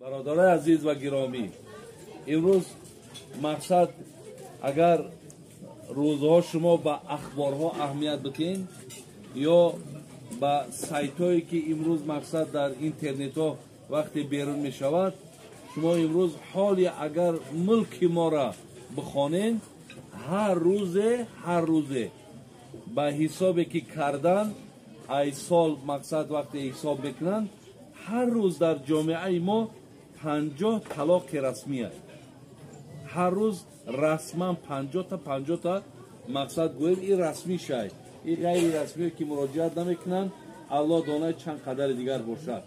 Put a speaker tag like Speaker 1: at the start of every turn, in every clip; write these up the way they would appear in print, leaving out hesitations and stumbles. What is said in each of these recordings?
Speaker 1: برادرای عزیز و گرامی، امروز مقصد اگر روزها شما به اخبارها اهمیت بدین یا به سایت هایی که امروز مقصد در اینترنت ها وقتی بیرون می شود، شما امروز حالی اگر ملک ما را بخوانین، هر روزه به حسابی که کردن ای سال مقصد وقتی حساب بکنن، هر روز در جامعه ما 50 طلاق رسمی است. هر روز رسما 50 تا مقصد گویم این رسمی شاید، این غیر رسمی که مراجعت نمیکنن، الله دانه چند قدر دیگر باشد.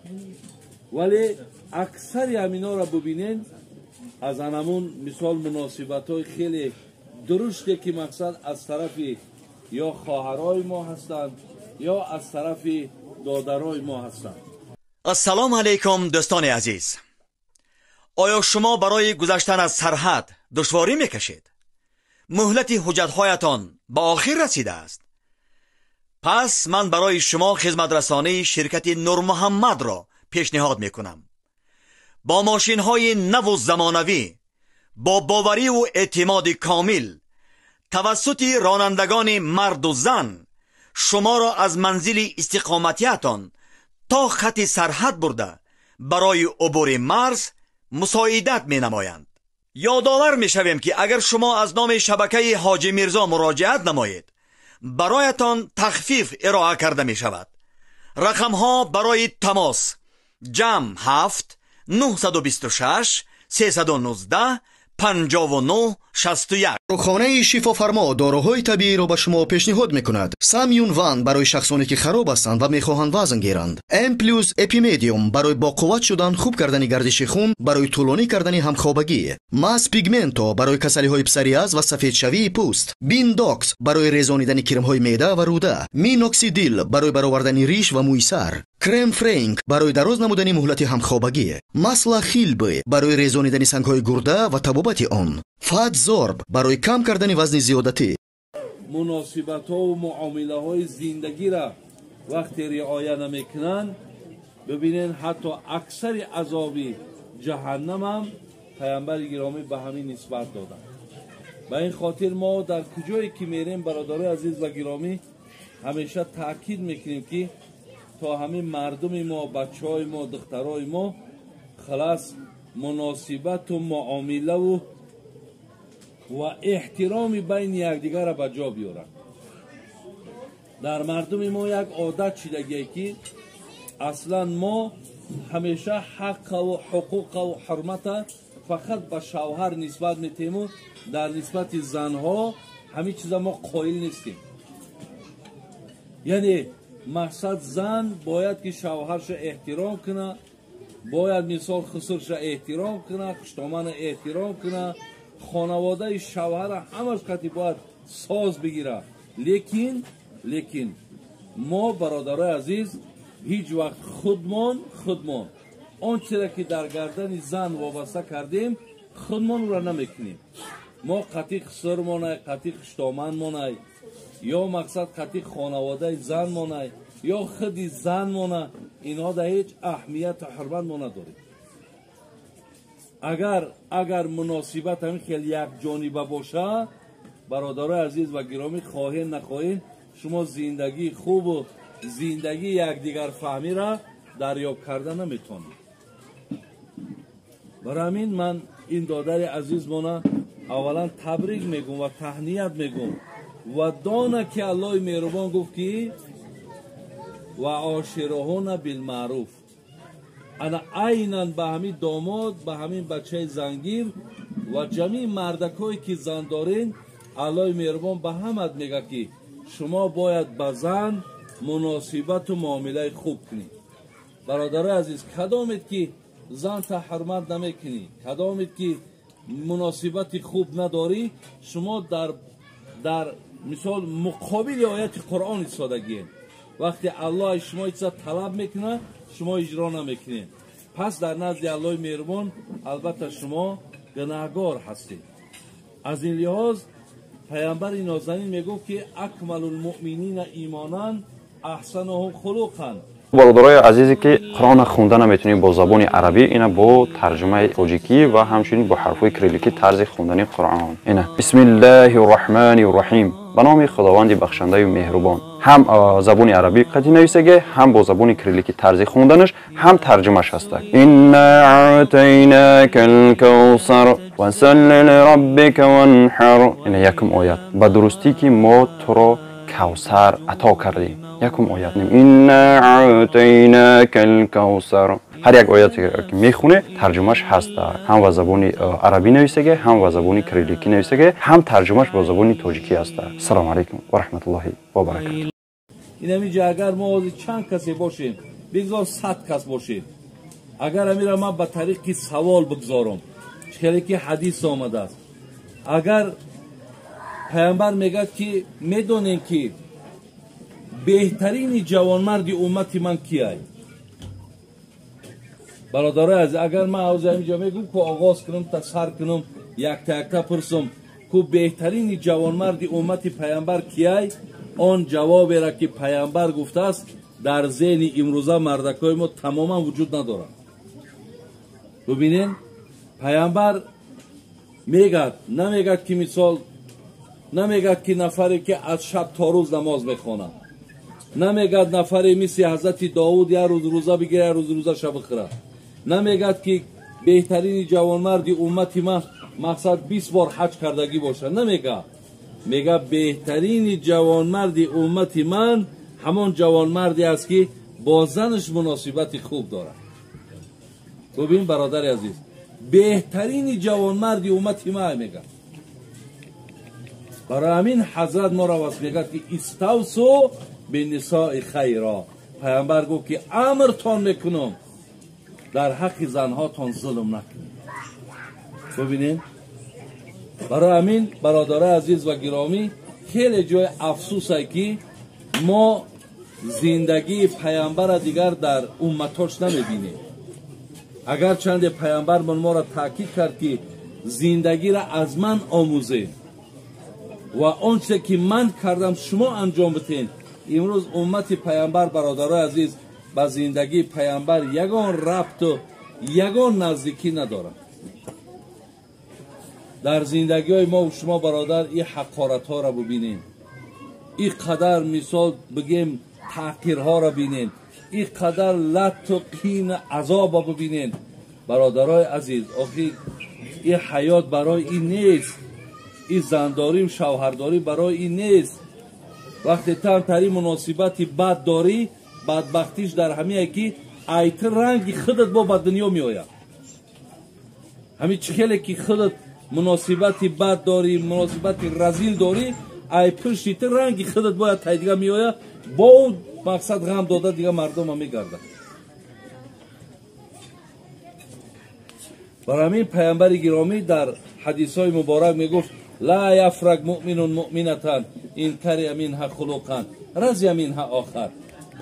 Speaker 1: ولی اکثر همینا را ببینین از همون مثال مناسبت های خیلی درسته که مقصد از طرف یا خواهرای ما هستند یا از طرف دادرای ما هستند.
Speaker 2: السلام علیکم دوستان عزیز. آیا شما برای گذشتن از سرحد دشواری میکشید؟ مهلت حجت‌هایتان به آخر رسیده است. پس من برای شما خدمت رسانی شرکت نور محمد را پیشنهاد میکنم. با ماشین‌های نو و زمانوی، با باوری و اعتماد کامل توسط رانندگان مرد و زن، شما را از منزل استقامتیتان تا خط سرحد برده برای عبور مرز مساعدت می نمایند. یادآور می شویم که اگر شما از نام شبکه حاجی میرزا مراجعت نمایید، برایتان تخفیف ارائه کرده می شود. رقم ها برای تماس: جمع 7 926 319 59 61.
Speaker 3: خانه شفا فرما داروهای طبیعی را به شما پیشنهاد میکند. سامیون وان برای شخصانی که خراب هستند و میخواهند وزن گیرند. ام پلوس اپیمدیوم برای با قوت شدن، خوب کردن گردش خون، برای طولانی کردن همخوابگی. ماس پیگمنتو برای کسلی های پسریاز و سفید شوی پوست. بین داکس برای ریزانیدن کرم های معده و روده. مینوکسیدیل برای برآوردن ریش و موی سر. کرم فرانک برای دراز نمودن مهلت همخوابگی. ماسلا خیلبی برای ریزانیدن سنگ های گرده و تبابت آن. فات زورب برای کم کردن وزن زیادتی.
Speaker 1: مناسبت ها و معامله های زندگی را وقتی رعایت نمیکنن، ببینین حتی اکثر عذاب جهنم هم پیامبر گرامی به همین نسبت دادن. به این خاطر ما در کجایی که میریم برادرای عزیز و گرامی همیشه تاکید میکنیم که تا همین مردم ما، بچهای ما، دخترای ما خلاص مناسبت و معامله و احترام بین یکدیگر را به جا بیارند. در مردم ما یک عادت شدگی که اصلا ما همیشه حق و حقوق و حرمت فقط به شوهر نسبت میتیم و در نسبت زنها همین چیزا ما قائل نیستیم. یعنی مقصد زن باید که شوهرش احترام کنه، باید مثال خسرش احترام کنه، خشتامن احترام کنه، خانواده شوهر همش قطعی باید ساز بگیره. لیکن ما برادرای عزیز هیچ وقت خودمان آنچه را که در گردن زن وابسته کردیم خودمان را نمیکنیم. ما قطعی خسر مانه، قطعی خشتامن مانه، یا مقصد قطعی خانواده زن مانه یا خودی زن مانه، اینها در هیچ اهمیت و حرمت ما نداریم. اگر مناسبت همین خیلی یک جانبه باشه، برادرای عزیز و گرامی، خواهین نخواهین شما زندگی خوب و زندگی یکدیگر فهمی را دریافت کرده نمیتونید. برای همین من این دادر عزیز مانا اولا تبریک میگم و تهنیت میگم و دانه که الله مهربان گفت که و عاشرهن بالمعروف. انا عیناً به همین داماد، به همین بچه زنگیر و جمعی مردکایی که زن دارین، الله مهربان به همت میگه که شما باید به زن مناسبت و معامله خوب کنید. برادرای عزیز، کدامید که زن تا حرمت نمیکنی، کدامید که مناسبت خوب نداری، شما در مثال مقابل آیت قرآن ایستادگی. وقتی الله شما ایسا طلب میکنه شما اجرا نمیکنید، پس در نزد الله مهربان البته شما گناهگار هستید. از این لحاظ پیامبر نازنین میگفت که اکمل المؤمنین ایمانا احسنهم خلقا.
Speaker 4: برادرای عزیزی که قرآن خوندن نمیتونیم با زبان عربی، اینا با ترجمه تاجیکی و همچنین با حرفای کریلیکی طرز خوندن قرآن. اینا بسم الله الرحمن الرحیم، به نام خداوند بخشنده و مهربان. هم زبان عربی قدی نویسه، هم با زبان کریلیکی طرز خوندنش، هم ترجمهش هست. انا اعطیناک الکوثر وصل لربک وانحر. اینا یکم آیت به درستی که ما تو را کوثر عطا کردیم. یکم آیت نیم انا اعطیناک الکوثر. هر یک آیتی که میخونه ترجمهش هست، هم با زبان عربی نویسه، هم با زبان کریلیکی نویسه، هم ترجمهش با زبان تاجیکی است. السلام علیکم و رحمت الله و برکاته.
Speaker 1: این همیجا اگر ما چند کسی باشیم، بگذار 100 کس باشیم، اگر امیره من به طریق سوال بگذارم، چکلی که حدیث آمده است، اگر پیامبر میگه که میدونین که بهترین جوانمردی امتی من کیه؟ برادرای عزیز، اگر من از اینجا میگم که آغاز کنم تا سر کنم یک تا پرسم که بهترین جوانمردی امتی پیامبر کیه، آن جوابی را که پیامبر گفته است در ذهن امروزه مردکای ما تماما وجود نداره. ببینین پیامبر میگه، نمیگه که مثال نمیگه که نفری که از شب تا روز نماز میخونه، نمیگه نفری مثل حضرت داوود یا روز روزه بگیره یا روز روزه شب بخوره، نمیگه که بهترین جوانمردی امتی ما مقصد 20 بار حج کردگی باشه، نمیگه، میگه بهترین جوانمردی امتی من همان جوانمردی است که با زنش مناسبت خوب داره. ببین برادر عزیز، بهترین جوانمردی امتی ما میگه. برای همین حضرت ما را واسه میگه که استوصوا بالنساء خیرا. پیامبر گفت که امرتان میکنم در حق زنهاتان ظلم نکنید. ببینین برای همین برادر عزیز و گرامی، خیلی جای افسوس است که ما زندگی پیامبر دیگر در امتاش نمیبینیم. اگر چند پیامبر ما را تاکید کرد که زندگی را از من آموزید و آنچه که من کردم شما انجام بدین. امروز امت پیامبر برادرای عزیز با زندگی پیامبر یگان ربط و یگان نزدیکی نداره. در زندگی های ما و شما برادر این حقارت ها را ببینیم، این قدر مثال بگیم تحقیر ها را ببینیم، این قدر لط و قین عذاب را ببینیم. برادرای عزیز، آخی این حیات برای این نیست، این زنداری و شوهرداری برای این نیست. وقتی تری مناسبتی بد داری، بدبختیش در همیه که ایت رنگی خودت با دنیا می آید. همین چکلی که خودت مناسبتی بد داری، مناسبتی رزیل داری، ای پشتی رنگی خودت باید تا دیگه می آید، با اون مقصد غم داده دیگه مردم هم می گرده. برای همین پیامبر گرامی در حدیث های مبارک می گفت لا یفرق مؤمن مؤمنتان این کری منها خلقا رضی منها آخر.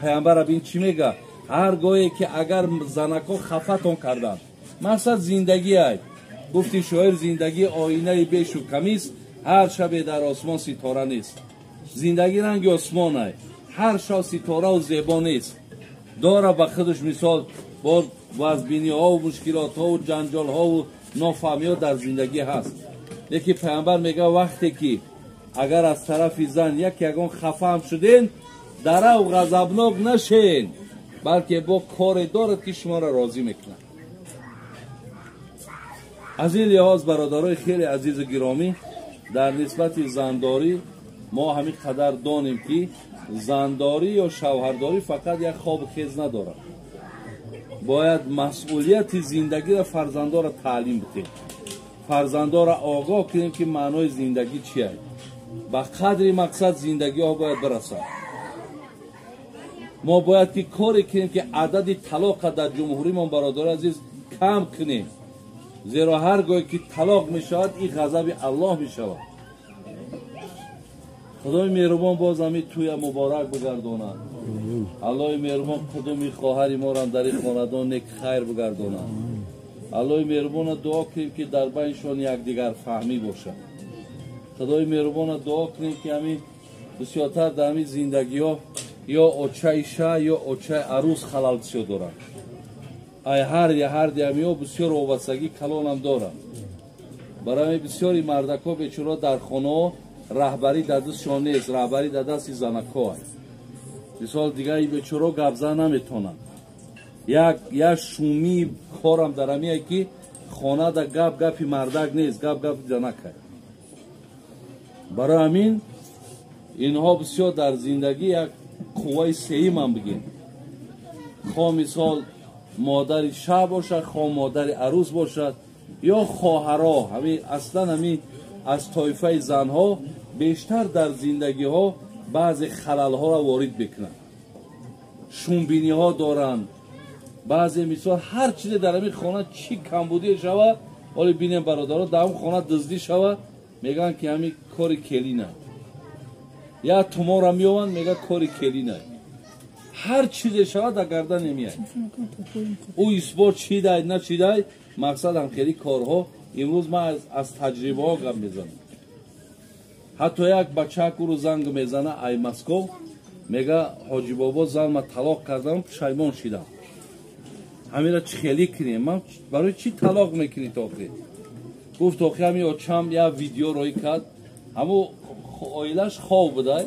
Speaker 1: پیامبر این چی میگه؟ هرگاهی که اگر زنکا خفتون کردن، مثلا زندگی های گفتی شاعر زندگی آینه بیش و کمیست، هر شب در آسمان ستاره نیست. زندگی رنگ آسمان های، هر شب ستاره و زیبا نیست. داره به خودش مثال با وزبینی ها و مشکلات ها و جنجال ها و نافهمی ها در زندگی هست. یکی پیامبر میگه وقتی که اگر از طرف زن یگان خفه هم شدین، دره و غضبناک نشین، بلکه با کار دارد که شما را راضی میکنه. از این لحاظ برادرای خیلی عزیز گرامی، در نسبت زنداری ما همین قدر دانیم که زنداری یا شوهرداری فقط یک خواب خیز نداره. باید مسئولیت زندگی را فرزندان را تعلیم بدیم، فرزندان را آگاه کنیم که معنای زندگی چیه، با قدر مقصد زندگی ها باید برسد. ما باید که کاری کنیم که عدد طلاق در جمهوری ما برادر عزیز کم کنیم، زیرا هر گاهی که طلاق می شود این غضب الله می شود. خدای مهربان باز همین توی مبارک بگرداند. الله مهربان کدومی خواهری ما را در این خاندان نیک خیر بگرداند. الله مهربان دعا کنیم که در بینشان یک دیگر فهمی باشه. خدای مهربان دعا کنیم که همین بسیارتر در همین زندگی ها یا اوچای شاه یا اوچای عروس خلال بسیار دارن. ای هر دیمی بسیار وابستگی کلان هم دارن. برای بسیاری مردکا بیچاره در خانه رهبری در دستشان نیست، رهبری در دست زنکا است. مثال دیگه ای بیچاره گپ زدن نمیتونن. یک شومی کارم درمیه که خانه در گپی مردک نیست، گپ زنکه. برای همین اینها بسیار در زندگی یک قوه سهیم هم بگیم. خواه مثال مادر شاه باشد، خواه مادر عروس باشد یا خواهرها، همین اصلا همین از طایفه زنها بیشتر در زندگی ها بعضی خلل ها را وارد بکنن. شومبینی ها دارن، بعضی مثال هر چیز در همین خانه چی کمبودی شود، ولی بینیم برادرها در اون خانه دزدی شود، میگن که همین کاری کلی نه. یا تومار را میوان میگه کاری کلی نه. هر چیز شود در گردن نمیاد. او اثبات چی داید نه چی داید، مقصد هم خیلی کارها. امروز ما از تجربه ها گپ میزنم. حتی یک بچه رو زنگ میزنه ای مسکو، میگه حاجی بابا زن ما طلاق کردم پشیمان شدم. همین را چی خیلی کنیم؟ من برای چی طلاق میکنی تاخیر؟ گفت تاخیر همی آچم یا ویدیو روی کرد، همو آیلش خواب بوده.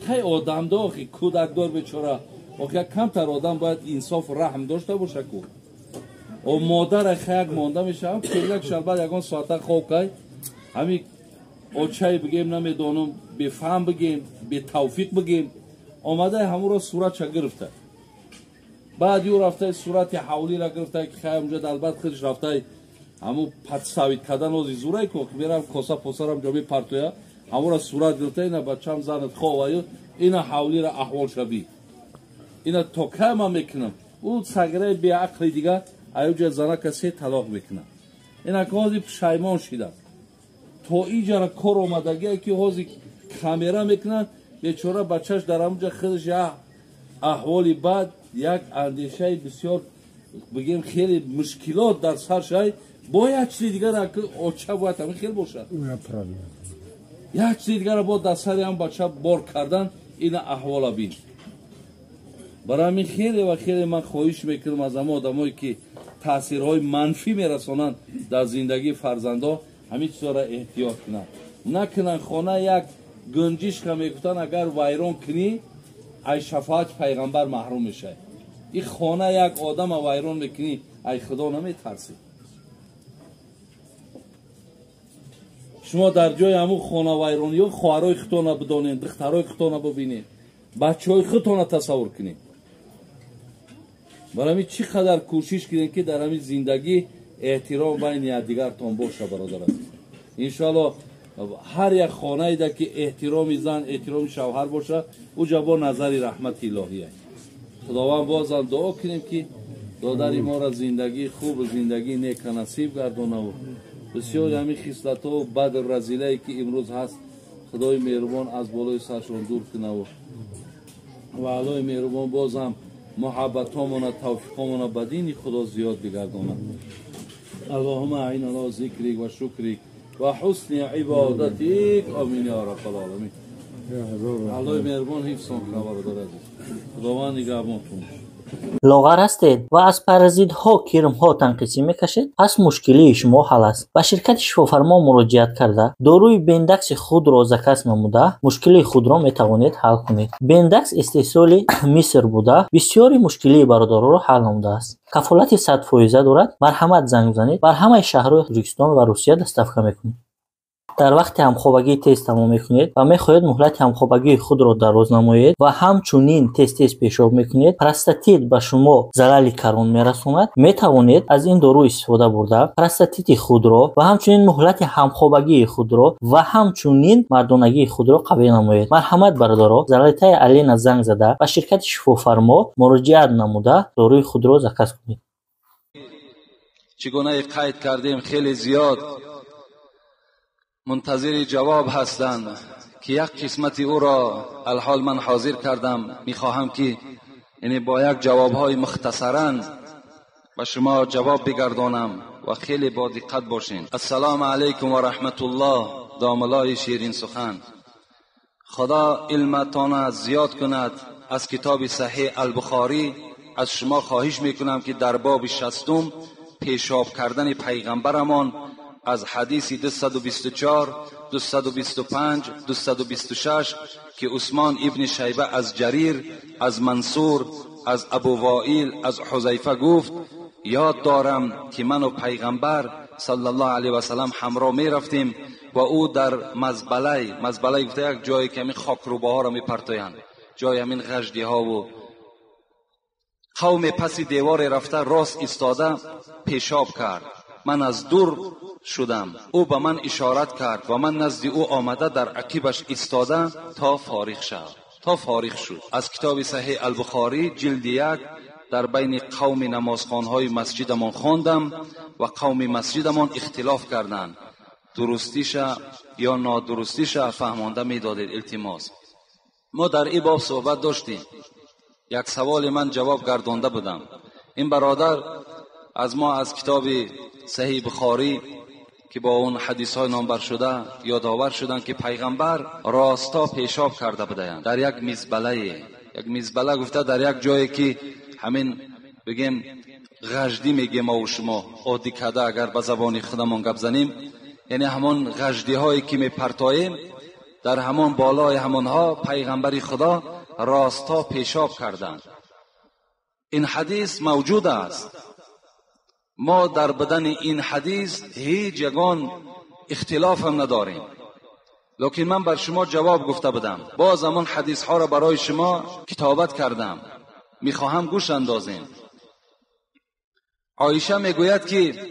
Speaker 1: خیلی آدم دا آخی کودک دار بیچاره، آخی کمتر آدم باید انصاف و رحم داشته باشه که و مادر خیلی مانده میشه. هم کلک شربت یکان ساعته خواب که همین آچه بگیم نمیدانم، به فهم بگیم، به توفیق بگیم، آمده همون را صورت چه گرفته. بعد یو رفته صورت حولی را گرفته که خیلی اونجا دلبت خودش رفته همون پت سوید کدن از زوره که میرم کاسا پسرم جا بی پرتویا همون را صورت گرفته. اینا بچه هم زنت خواه اینا حولی را احوال شبی اینا تا کم هم میکنم. او سگره بی عقل دیگه ایوجا زنه کسی طلاق میکنم. اینا که حاضی پشیمان شده تا اینجا را کار اومدگی که حاضی کامیرا میکنن. بیچاره بچهش در همونجا خودش یک احوالی بعد یک اندیشه بسیار بگیم خیلی مشکلات در سرش باید چیزی دیگر را که آچه باید همین خیلی باشد. یک چیزی دیگر را باید در سر هم بچه بار کردن. این احوالا بین. برای همین خیلی و خیلی من خواهش میکنم از همه آدمایی که تاثیرهای منفی میرسانند در زندگی فرزندا همین چیزا را احتیاط کنند. نکنن خانه یک گنجش که میگفتن اگر ویران کنی ای شفاعت پیغمبر محروم میشه. این خانه یک آدم ویران میکنی ای خدا نمیترسی. شما در جای همون خانه ویرانی ها خواهرای خودتان بدانید، دخترای خودتان ببینید، بچهای خودتان تصور کنید. برای همین چی قدر کوشش کنید که در همین زندگی احترام بین یکدیگرتان باشه برادر عزیز. انشاءالله هر یک خانه ای که احترام زن احترام شوهر باشه او جا نظر رحمت الهی است. خداوند بازم دعا کنیم که دادر ما را زندگی خوب و زندگی نیک نصیب گردونه و بسیار همین خصلت ها و بد و رذیله که امروز هست خدای مهربان از بالای سرشون دور کنه و الهی مهربان بازم محبت هامون توفیق هامون به دین خدا زیاد بگردونه. اللهم اعین علی ذکرک و شکرک و حسن عبادتک. آمین یا رب العالمین. الهی مهربان حفظ کنه برادر عزیز. خداوند نگهبانتون.
Speaker 5: لاغر هستید و از پارازیت‌ها کرم‌ها تنقیصی میکشید، پس مشکلی شما حل است. به شرکت شفافرما مراجعت کرده داروی بندکس خود را زکس نموده مشکلی خود را میتوانید حل کنید. بندکس استحصال مصر بوده بسیاری مشکلی برادران را حل نموده است. کفالت 100% دارد. مرحمت زنگ زنید. بر همه شهرهای ترکستان و روسیه دستافکه میکنید. در وقت همخوابگی تست تمام میکنید و میخواهید مهلت همخوابگی خود را دراز نمایید و همچنین تست پیشاب میکنید، پروستاتیت به شما ضرری کرون میرساند، میتوانید از این دارو استفاده برده پروستاتیت خود را و همچنین مهلت همخوابگی خود را و همچنین مردانگی خود را قوی نمایید. مرحمت برادران، ضرریت علین زنگ زده و شرکت شفافرما مراجعت نموده داروی خود را زکس کنید.
Speaker 1: چگونه قید کردیم خیلی زیاد منتظر جواب هستند که یک قسمتی او را الحال من حاضر کردم. میخواهم که یعنی با یک جوابهای مختصرا به شما جواب بگردانم و خیلی با دقت باشین. السلام علیکم و رحمت الله. داملای شیرین سخن. خدا علمتان زیاد کند.
Speaker 6: از کتاب صحیح البخاری از شما خواهش میکنم که در باب 60 پیشاب کردن پیغمبرمان از حدیث 224 225 226 که عثمان ابن شیبه از جریر از منصور از ابو وائل از حذیفه گفت یاد دارم که من و پیغمبر صلی الله علیه و سلم همراه می رفتیم و او در مزبله گفته یک جایی که همین خاکروبه ها را می پرتایند، جای همین غژدی ها و قوم پس دیوار رفته راست ایستاده پیشاب کرد. من از دور شدم، او به من اشارت کرد و من نزد او آمده در عقیبش ایستاده تا فارغ شد. از کتاب صحیح البخاری جلد 1 در بین قوم نمازخوانهای مسجدمان خواندم و قوم مسجدمان اختلاف کردند، درستیش یا نادرستیش فهمانده میدادید. التماس ما در این باب صحبت داشتیم، یک سوال من جواب گردانده بودم. این برادر از ما از کتاب صحیح بخاری که با اون حدیث های نامبر شده یادآور شدن که پیغمبر راستا پیشاب کرده بودند در یک میزبله گفته در یک جایی که همین بگیم غژدی میگیم ما و شما عادی کده اگر به زبان خودمون گپ زنیم، یعنی همون غژدی هایی که میپرتاییم در همون بالای همونها پیغمبر خدا راستا پیشاب کردند. این حدیث موجود است، ما در بدن این حدیث هیچ یگان اختلاف هم نداریم، لیکن من بر شما جواب گفته بودم، باز همون حدیث ها را برای شما کتابت کردم، میخواهم گوش اندازیم. عایشه میگوید که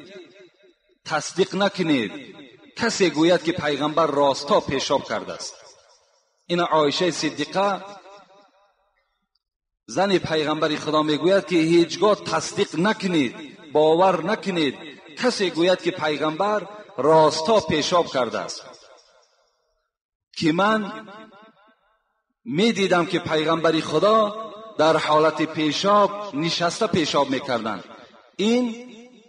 Speaker 6: تصدیق نکنید کسی گوید که پیغمبر راستا پیشاب کرده است. این عایشه صدیقه زن پیغمبر خدا میگوید که هیچگاه تصدیق نکنید، باور نکنید کسی گوید که پیغمبر راستا پیشاب کرده است. که من میدیدم که پیغمبر خدا در حالت پیشاب نشسته پیشاب میکردند. این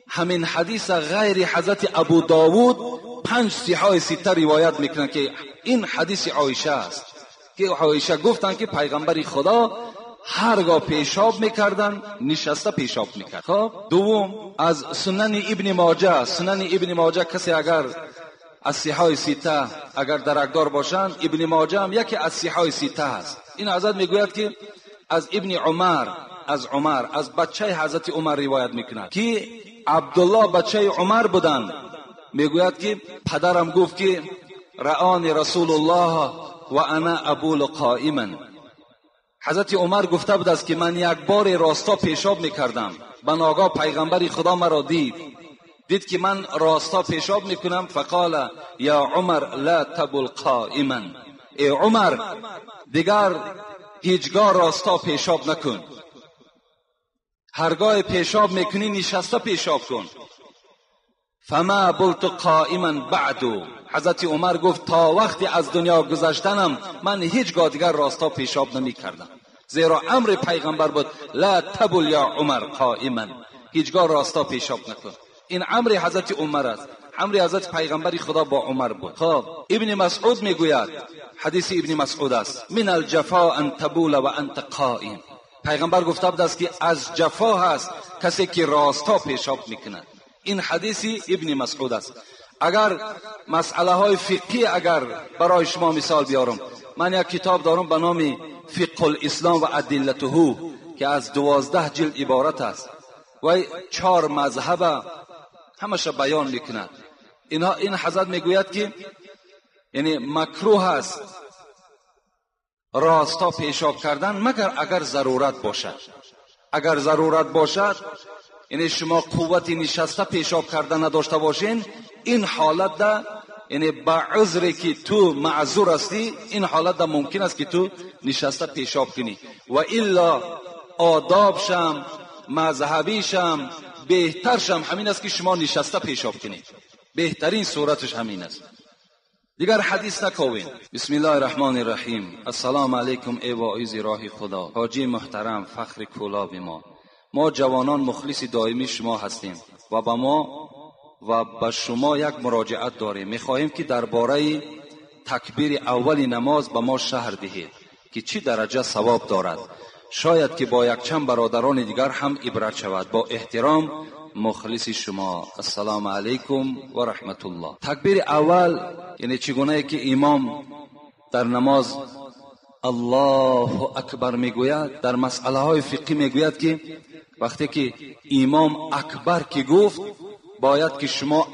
Speaker 6: همین حدیث غیر حضرت ابو داود 5 صحاح 6 روایت میکنند که این حدیث عایشه است که عایشه گفتند که پیغمبر خدا هرگاه پیشاب میکردن نشسته پیشاب میکرد. خب دوم از سنن ابن ماجه کسی اگر از صحاح 6 اگر درکدار باشند، ابن ماجه هم یکی از صحاح 6 است. این حضرت میگوید که از ابن عمر از بچه حضرت عمر روایت میکند که عبدالله بچه عمر بودند. میگوید که پدرم گفت که رآنی رسول الله و انا ابول قائما. حضرت عمر گفته بود است که من یک بار راستا پیشاب میکردم، به ناگاه پیغمبر خدا مرا دید که من راستا پیشاب میکنم، فقال یا عمر لا تبل قائما، ای عمر دیگر هیچگاه راستا پیشاب نکن، هرگاه پیشاب میکنی نشسته پیشاب کن. فما بلت قائما بعد، حضرت عمر گفت تا وقتی از دنیا گذشتنم من هیچگاه دیگر راستا پیشاب نمی کردم، زیرا امر پیغمبر بود لا تبل یا عمر قائما، هیچگاه راستا پیشاب نکن. این امر حضرت عمر است، امر حضرت پیغمبر خدا با عمر بود. خب ابن مسعود میگوید، حدیث ابن مسعود است، من الجفا ان تبول و انت قائم. پیغمبر گفته بود است که از جفا هست کسی که راستا پیشاب میکند. این حدیث ابن مسعود است. اگر مسئله های فقهی اگر برای شما مثال بیارم، من یک کتاب دارم به نام فقه الاسلام و ادلته که از 12 جلد عبارت است و 4 مذهب همش بیان میکند. این حضرت میگوید که یعنی مکروه است راستا پیشاب کردن مگر اگر ضرورت باشد. اگر ضرورت باشد یعنی شما قوت نشسته پیشاب کردن نداشته باشین، این حالت ده یعنی با عذری که تو معذور هستی، این حالت ده ممکن است که تو نشسته پیشاب کنی. و الا آدابشم مذهبیشم بهترشم همین است که شما نشسته پیشاب کنید، بهترین صورتش همین است، دیگر حدیث نکوین. بسم الله الرحمن الرحیم. السلام علیکم ای واعظ راه خدا، حاجی محترم، فخر کلاب ما جوانان مخلص دائمی شما هستیم و به ما و به شما یک مراجعت داریم. میخواهیم که درباره تکبیر اول نماز به ما شرح دهید. که چی درجه ثواب دارد. شاید که با یک چند برادران دیگر هم عبرت شود. با احترام مخلص شما. السلام علیکم و رحمت الله. تکبیر اول یعنی چگونه که امام در نماز الله اکبر میگوید، در مسئله های فقهی میگوید که وقتی که امام اکبر که گفت باید که شما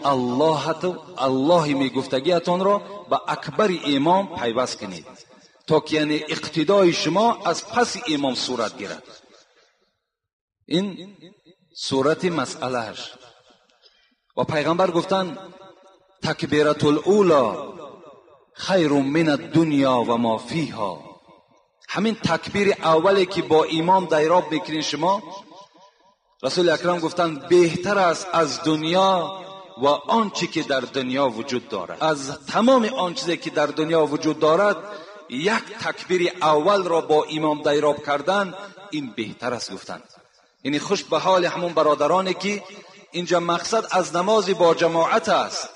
Speaker 6: الله میگفتگیتان را با اکبر امام پیوست کنید تا که یعنی اقتدای شما از پس امام صورت گیرد. این صورت مسئلهش. و پیغمبر گفتن تکبیرت الاولا خیر من الدنیا و ما فیها. همین تکبیر اولی که با امام دیراب میکنین شما، رسول اکرم گفتن بهتر است از دنیا و آنچه که در دنیا وجود دارد. از تمام آن چیزی که در دنیا وجود دارد یک تکبیر اول را با امام دیراب کردن این بهتر است گفتن. یعنی خوش به حال همون برادرانی که اینجا مقصد از نماز با جماعت است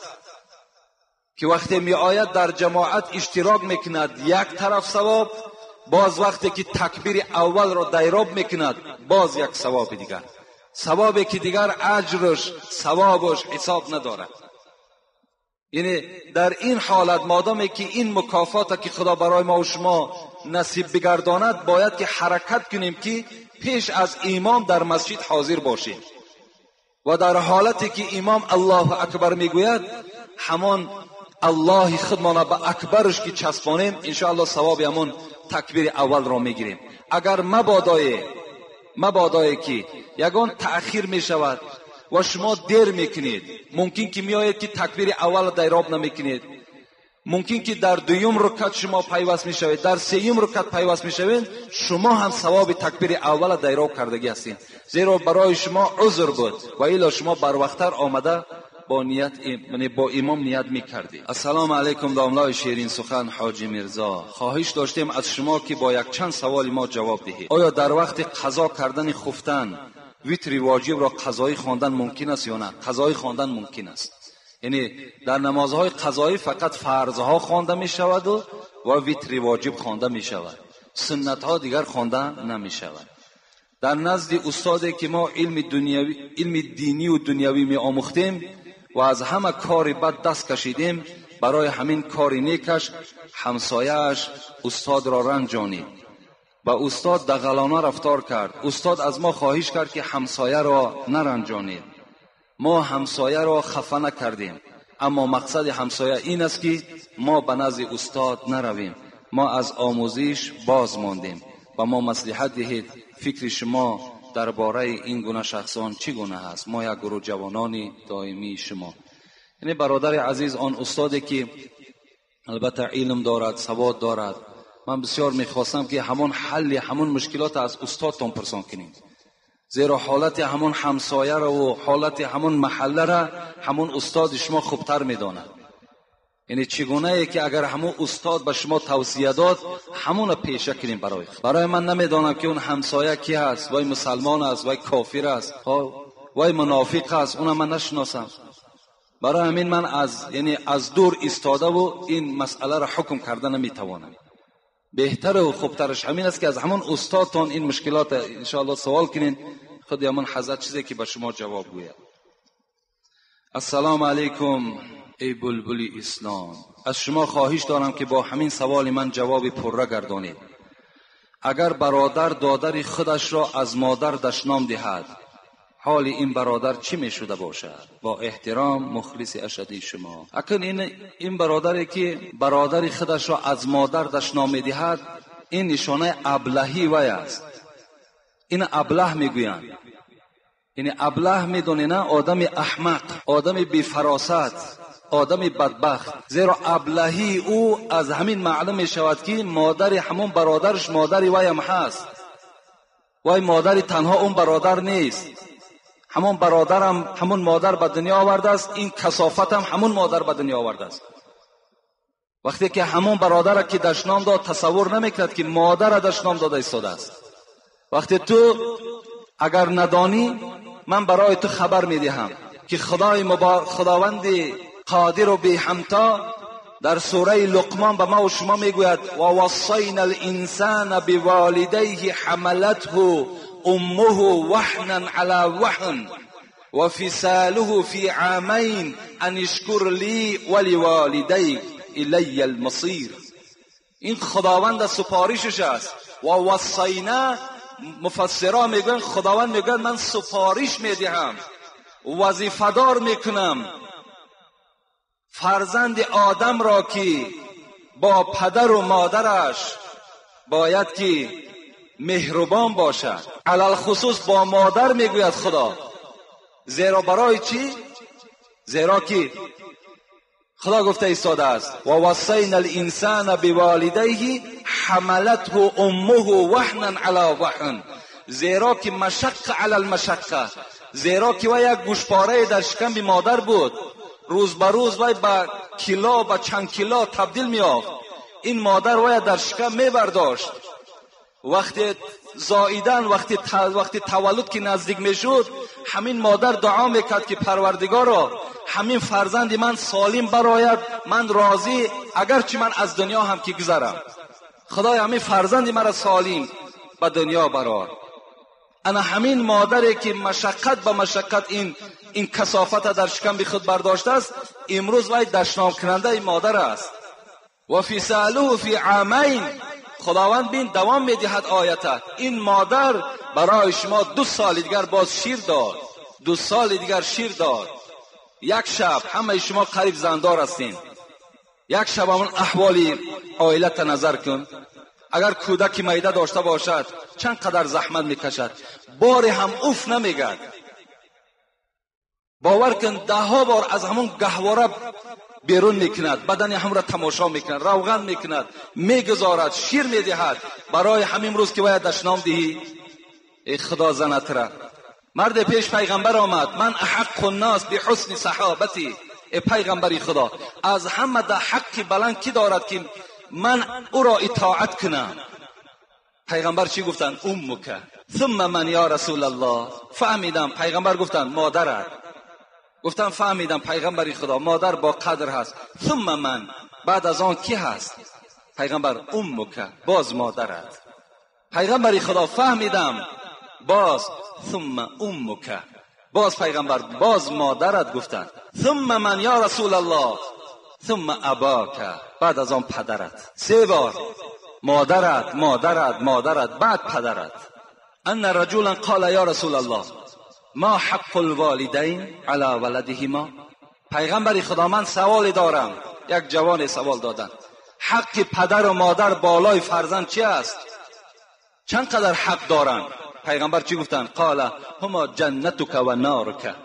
Speaker 6: که وقتی می آید در جماعت اشتراک میکند یک طرف ثواب، باز وقتی که تکبیر اول را دیراب میکند باز یک ثواب دیگر، ثوابی که دیگر اجرش ثوابش حساب ندارد. یعنی در این حالت مادامی که این مکافات که خدا برای ما و شما نصیب بگرداند باید که حرکت کنیم که پیش از امام در مسجد حاضر باشیم و در حالتی که امام الله اکبر میگوید همان الله خودمان به اکبرش که چسبانیم انشاءالله ثواب همون تکبیر اول را میگیریم. اگر مبادای که یگان تأخیر می شود و شما دیر میکنید، ممکن که میآید که تکبیر اول دیراب نمیکنید، ممکن که در دویم رکعت شما پیوست میشوید، در سوم رکعت پیوست میشوید، شما هم ثواب تکبیر اول دیراب کردگی هستید، زیرا برای شما عذر بود و الا شما بر وقتتر آمده با نیت یعنی با امام نیت میکردید. السلام علیکم داملای شیرین سخن حاجی میرزا، خواهش داشتیم از شما که با یک چند سوال ما جواب دهید. آیا در وقت قضا کردن خفتن وتر واجب را قضایی خواندن ممکن است یا نه؟ قضایی خواندن ممکن است. یعنی در نمازهای قضایی فقط فرضها خوانده می شود و وتر واجب خوانده می شود، سنت ها دیگر خوانده نمی شود. در نزد استادی که ما علم دینی و دنیوی می آموختیم و از همه کار بد دست کشیدیم، برای همین کار نیکش همسایه‌اش استاد را رنجانید و استاد دغلانه رفتار کرد. استاد از ما خواهش کرد که همسایه را نرنجانید. ما همسایه را خفه نکردیم، اما مقصد همسایه این است که ما به نزد استاد نرویم. ما از آموزش باز ماندیم و ما مصلحت دهید فکر شما درباره این گونه شخصان چی گونه است؟ ما یک گروه جوانان دائمی شما. یعنی برادر عزیز، آن استادی که البته علم دارد، سواد دارد، من بسیار میخواستم که همون حل همون مشکلات از استادتان پرسان کنید، زیرا حالت همون همسایه را و حالت همون محله را همون استاد شما خوبتر میداند. یعنی چگونه ای که اگر همون استاد به شما توصیه داد همون پیشه کنیم. برای من نمیدانم که اون همسایه کی است، وای مسلمان است، وای کافر است، وای منافق است، اون من نشناسم. برای همین من از دور ایستاده و این مسئله را حکم کرده نمیتوانم. بهتر و خوبترش همین است که از همون استادتان این مشکلات انشاءالله سوال کنین، خود همون حضرت چیزی که به شما جواب گوید. السلام علیکم ای بلبل اسلام، از شما خواهش دارم که با همین سوال من جواب پره گردانید. اگر برادر دادر خودش را از مادر دشنام دهد، حال این برادر چی می شده باشد؟ با احترام مخلص اشدی شما. اکنون این برادری که برادر خودش را از مادر دشنام می دهد، این نشانه ابلهی وی است. این ابله می گویند. یعنی ابله می دونی نه؟ آدم احمق، آدم بی فراست، آدم بدبخت. زیرا ابلهی او از همین معلوم می شود که مادر همون برادرش مادر وی هم هست. وی مادر تنها اون برادر نیست، همون برادر هم همون مادر به دنیا آورده است، این کثافت هم همون مادر به دنیا آورده است. وقتی که همون برادر را که دشنام داد تصور نمیکرد که مادر را دشنام داده ایستاده است. وقتی تو اگر ندانی، من برای تو خبر میدهم که خداوند قادر و بی همتا در سوره لقمان به ما و شما میگوید و وصینا الانسان بوالدیه حملته امه وهنا علی وهن و فصاله فی عامین ان اشکر لی ولوالدیک الی المصیر. این خداوند سپارشش است. و وصینا، مفسران میگن خداوند میگن من سپارش میدهم، وظیفه‌دار میکنم فرزند آدم را که با پدر و مادرش باید که مهربان باشد، علل خصوص با مادر میگوید خدا. زیرا برای چی؟ زیرا که خدا گفته ایستاده است و وصینا الانسان بوالدیه حملته امه وهنا علی وهن، زیرا که مشقه علی المشقه، زیرا که وی یک گوشپاره در شکم مادر بود، روز به روز وی به کیلو به چند کیلو تبدیل می‌یافت. این مادر وی در شکم می‌برداشت. وقتی زاییدن، وقتی تولد که نزدیک میشد، همین مادر دعا میکرد که پروردگارا همین فرزند من سالم براید، من راضی اگرچه من از دنیا هم که گذرم، خدای همین فرزند مرا سالم به دنیا برار. انا همین مادری که مشقت به مشقت این کثافت در شکم به خود برداشته است، امروز وی دشنام کننده این مادر است. و فصاله فی عامین، خداوند بین دوام میدهد آیت، این مادر برای شما 2 سال دیگر باز شیر داد، 2 سال دیگر شیر داد. یک شب همه شما قریب زندار هستین، یک شب همون احوالی عائلت نظر کن. اگر کودک معده داشته باشد چند قدر زحمت میکشد، بار هم اوف نمیگد. باور کن 10 بار از همون گهواره بیرون میکند، بدن هم را تماشا میکند، روغن میکند، میگذارد، شیر میدهد برای همین روز که باید دشنام دهی. ای خدا زنت را. مرد پیش پیغمبر آمد، من احق الناس بحسن صحابتی، ای پیغمبری خدا از همه ده حق بلند کی دارد که من او را اطاعت کنم؟ پیغمبر چی گفتند؟ امک. ثم من یا رسول الله؟ فهمیدم پیغمبر گفتند مادرت. گفتم فهمیدم پیغمبری خدا مادر با قدر هست. ثم من، بعد از آن کی هست؟ پیغمبر امک، باز مادرت. پیغمبری خدا فهمیدم، باز ثم امک، باز پیغمبر باز مادرت گفتند. ثم من یا رسول الله؟ ثم اباک، بعد از آن پدرت. 3 بار مادرت مادرت مادرت بعد پدرت. ان رجلا قال یا رسول الله ما حق الوالدین علی ولدهما؟ پیغمبری خدا من سوالی دارم. یک جوان سوال دادن، حق پدر و مادر بالای فرزند چی است؟ چند قدر حق دارن؟ پیغمبر چی گفتن؟ قال هما جنتک و نارک.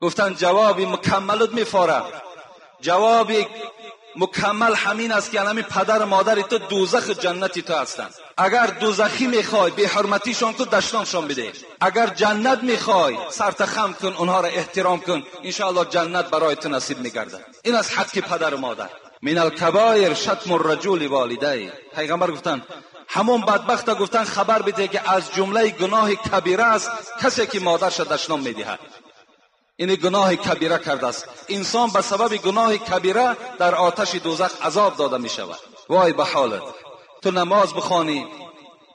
Speaker 6: گفتن جوابی مکملت میفاره، جوابی مکمل همین است که همین پدر و مادر تو دوزخ جنتی تو هستند. اگر دوزخی میخوای به حرمتیشان تو دشنامشان بده، اگر جنت میخوای سرت خم کن، اونها را احترام کن، انشاءالله جنت برای تو نصیب میگردد. این از حق پدر و مادر. من الکبائر شتم الرجل والدیه. پیغمبر گفتن همون بدبخت گفتن خبر بده که از جمله گناه کبیره است کسی که مادرش دشنام میدهد. این گناه کبیره کرده است. انسان به سبب گناه کبیره در آتش دوزخ عذاب داده می شود. وای به حالت، تو نماز بخوانی،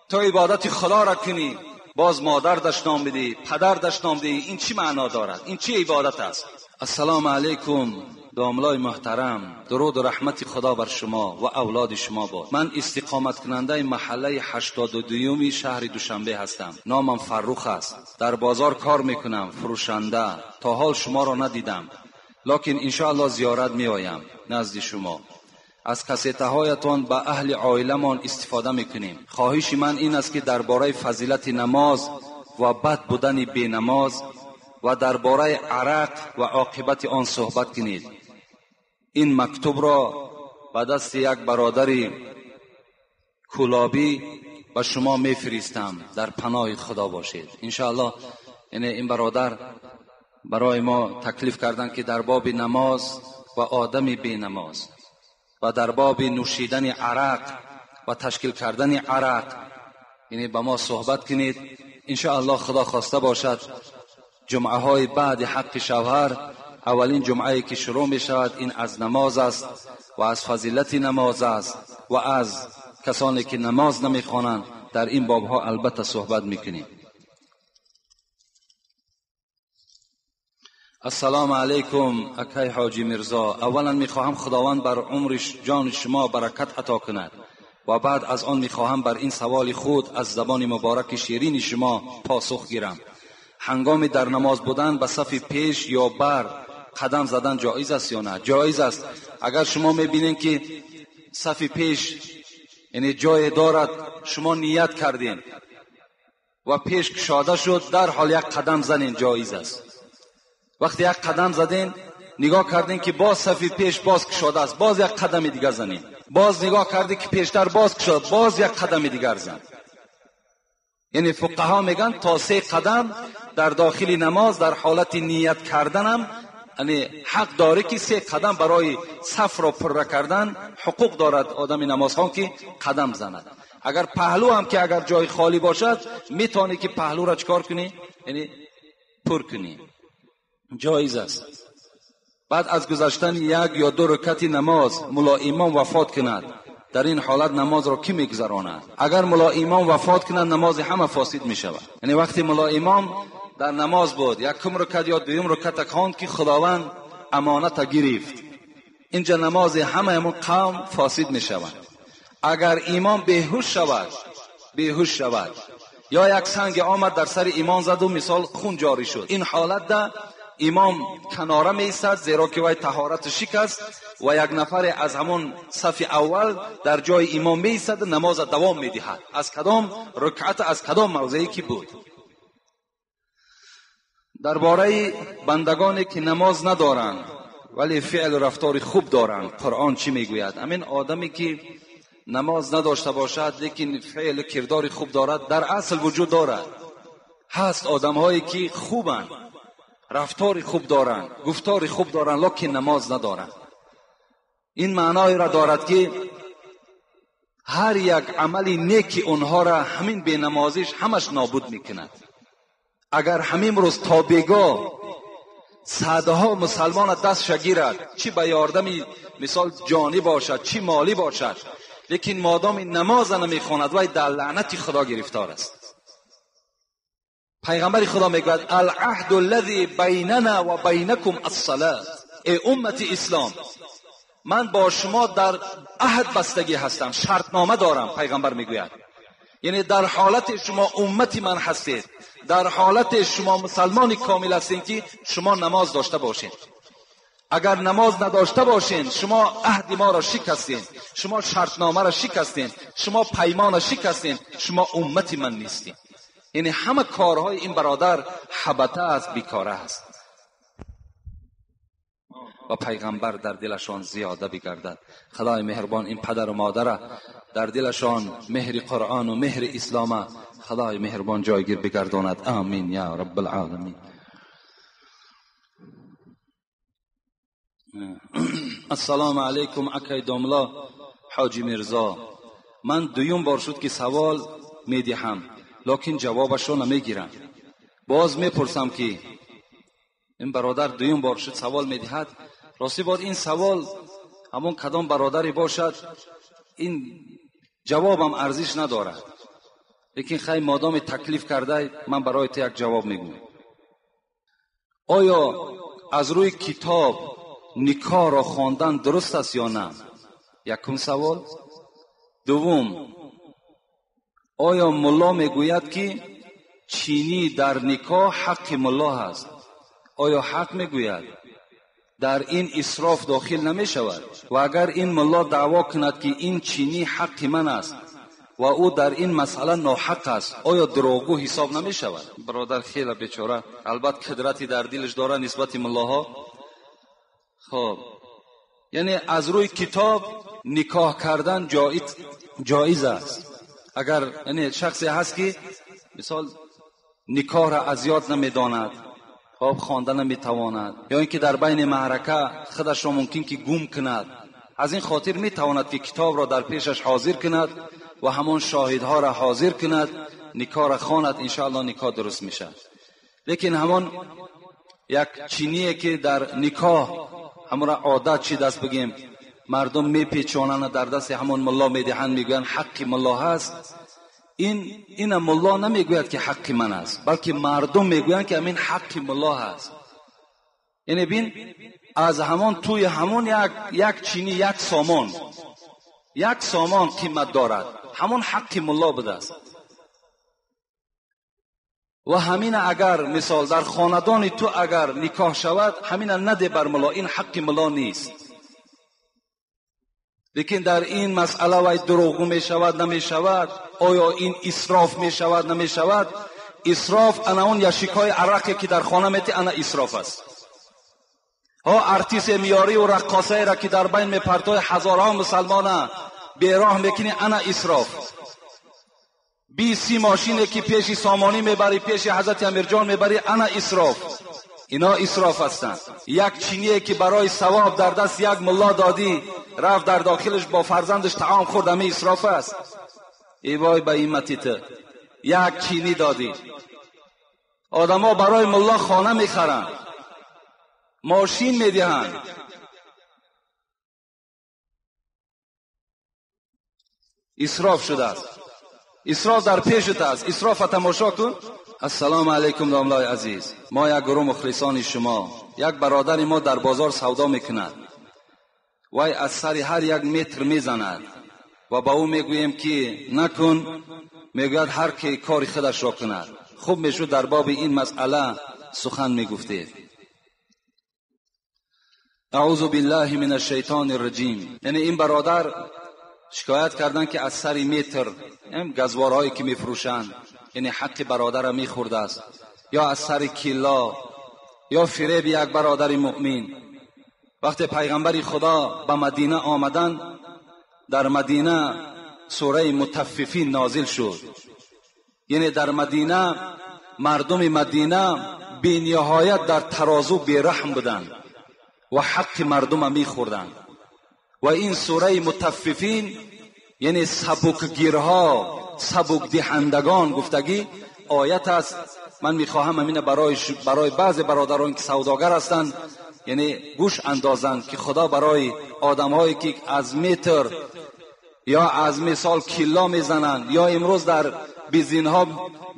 Speaker 6: تو عبادت خدا را کنی، باز مادر دشنام بدی، پدر دشنام بدی، این چی معنا دارد؟ این چی عبادت است؟ السلام علیکم داملای محترم، درود و رحمت خدا بر شما و اولاد شما باد. من استقامت کننده محله 82 شهر دوشنبه هستم. نامم فروخ است. در بازار کار میکنم، فروشنده. تا حال شما را ندیدم، لکن انشاءالله زیارت میآیم نزد شما. از کاسته هایتان به اهل عائله‌مان استفاده میکنیم. خواهش من این است که درباره فضیلت نماز و بد بودن بی نماز و درباره عرق و عاقبت آن صحبت کنید. این مکتوب را به دست یک برادر کلابی به شما میفرستم، در پناه خدا باشید انشاءالله. یعنی این برادر برای ما تکلیف کردن که در باب نماز و آدم بی نماز و در باب نوشیدن عرق و تشکیل کردن عرق، یعنی با ما صحبت کنید انشاءالله. خدا خواسته باشد جمعه های بعد حق شوهر اولین جمعه که شروع می شود این از نماز است و از فضیلت نماز است و از کسانی که نماز نمی خوانند. در این باب ها البته صحبت میکنیم. السلام علیکم اکای حاجی مرزا. اولا میخواهم خداوند بر عمر جان شما برکت عطا کند و بعد از آن میخواهم بر این سوال خود از زبان مبارک شیرین شما پاسخ گیرم. هنگام در نماز بودن به صف پیش یا بر قدم زدن جایز است یا نه؟ جایز است. اگر شما میبینید که صف پیش یعنی جای دارد، شما نیت کردین و پیش کشاده شد، در حال یک قدم زنین، جایز است. وقتی یک قدم زدین نگاه کردین که باز صف پیش باز کشاده است، باز یک قدم دیگر زنین. باز نگاه کردی که پیشتر باز کشاده، باز یک قدم دیگر زن. یعنی فقها میگن تا 3 قدم در داخل نماز در حالت نیت کردن هم یعنی حق داره که 3 قدم برای صف را پر کردن حقوق دارد آدم نمازخوان که قدم زند. اگر پهلو هم که اگر جای خالی باشد میتونی که پهلو را چکار کنی؟ یعنی پر کنی، جایز است. بعد از گذشتن 1 یا 2 رکعت نماز ملا امام وفات کند، در این حالت نماز را کی میگذراند؟ اگر ملا امام وفات کند نماز همه فاسد می شود. یعنی وقتی ملا امام در نماز بود 1 رکعت یا 2 رکعت خواند که خداوند امانت گرفت، اینجا نماز همه قوم فاسد می شود. اگر امام بیهوش شود یا یک سنگ آمد در سر امام زد و مثال خون جاری شد، این حالت ده امام کناره می ایستد، زیرا که وی طهارت شکست و یک نفر از همون صف اول در جای امام می ایستد، نماز دوام می دهد. از کدام رکعت، از کدام موضعی که بود. درباره بندگانی که نماز ندارند ولی فعل و رفتار خوب دارند، قرآن چی میگوید؟ همین آدمی که نماز نداشته باشد لیکن فعل و کردار خوب دارد، در اصل وجود دارد. هست آدم‌هایی که خوبند، رفتار خوب دارند، گفتار خوب دارند، لیکن نماز ندارند. این معنای را دارد که هر یک عملی نیکی اونها را همین بی نمازیش همش نابود میکند. اگر همین روز تا بیگاه صدها مسلمان دست شگیرد، چی به یاردمی مثال جانی باشد چی مالی باشد، لیکن مادام نماز نمیخواند وای در لعنت خدا گرفتار است. پیغمبر خدا میگوید العهد الذی بیننا و بینکم الصلاة. ای امت اسلام، من با شما در عهد بستگی هستم، شرطنامه دارم. پیغمبر میگوید یعنی در حالت شما امتی من هستید، در حالت شما مسلمان کامل هستید که شما نماز داشته باشید. اگر نماز نداشته باشین شما عهد ما را شکستین، شما شرطنامه را شکستین، شما پیمان را شکستین، شما امتی من نیستین. یعنی همه کارهای این برادر حبطه است، بیکاره است و پیغمبر در دلشان زیاده بگردد. خدای مهربان این پدر و مادر در دلشان مهر قرآن و مهر اسلام خدای مهربان جایگیر بگرداند. آمین یا رب العالمین. السلام علیکم اکای داملا حاجی مرزا. من 2 بار شد که سوال میدهم لیکن جوابشو نمیگیرم. باز میپرسم که این برادر 2 بار شد سوال میدهد، راستی باید این سوال همون کدام برادری باشد این جوابم ارزش ندارد، لیکن خیلی مادام تکلیف کرده من برای تو یک جواب میگم. آیا از روی کتاب نکاح را خواندن درست است یا نه؟ یکم سوال. دوم، آیا ملا میگوید که چینی در نکاح حق ملا است؟ آیا حق میگوید؟ در این اسراف داخل نمی شود؟ و اگر این ملا دعوا کند که این چینی حق من است و او در این مسئله ناحق است، آیا دروغگو حساب نمی شود؟ برادر خیلی بیچاره، البته قدرتی در دلش داره نسبت ملاها. خب یعنی از روی کتاب نکاح کردن جایز است. اگر یعنی شخصی هست که مثال نکاح را از یاد نمیداند، خب خواندن نمیتواند، یا اینکه در بین معرکه خودش را ممکن که گم کند، از این خاطر میتواند که کتاب را در پیشش حاضر کند و همون شاهدها را حاضر کند، نکاح را خواند، انشاءالله نکاح درست میشه. لیکن همون یک چینیه که در نکاح همون عادت چی دست بگیم مردم میپیچونن در دست همون ملا میدهن میگن حق ملا هست. این ملا نمیگوید که حق من است، بلکه مردم میگویند که همین حق ملا هست. یعنی بین از همون توی همون یک چینی یک سامان قیمت دارد، همون حق ملا بوده است. و همین اگر مثال در خاندان تو اگر نکاح شود همین نده بر ملا، این حق ملا نیست. لیکن در این مسئله وای دروغ می شود نمی شود، آیا این اسراف می شود نمی شود؟ اسراف انا اون یشیکای عرقی که در خانه میتی انا اسراف است. ها ارتیس میاری و رقاصه را که در بین میپرتای هزارها مسلمان بیراه میکنی انا اسراف. 20 ماشینی که پیش سامانی میبری پیش حضرت امیرجان میبری انا اسراف. اینا اسراف هستند. یک چینی که برای ثواب در دست یک ملا دادی رفت در داخلش با فرزندش طعام خورد، همه اسراف است. ای وای به ایمتیت، یک چینی دادی. آدما برای ملا خانه میخرند، ماشین میدهند. اسراف شده است. اسراف در پیشت است. اسراف تماشا کن. السلام علیکم داملای عزیز، ما یک گروه مخلصان شما، یک برادر ما در بازار سودا میکند، وای از سر هر یک متر میزند و با او میگوییم که نکن، میگوید هر کی کار خودش را کند. خوب میشود در باب این مسئله سخن میگفتید. اعوذ بالله من الشیطان الرجیم. یعنی این برادر شکایت کردن که از سر متر این گزوارهایی که میفروشند یعنی حق برادر را میخورده است، یا از سر کیلا یا فریب یک برادر مؤمن. وقتی پیغمبر خدا به مدینه آمدن، در مدینه سوره مطففین نازل شد. یعنی در مدینه مردم مدینه بی نهایت در ترازو بیرحم بودند و حق مردم میخوردند. و این سوره مطففین یعنی سبکگیرها، سبک دهندگان گفتگی آیت است. من میخواهم همین برای بعض برادران که سوداگر هستند یعنی گوش اندازند که خدا برای آدمهایی که از متر یا از مثال کیلا میزنند یا امروز در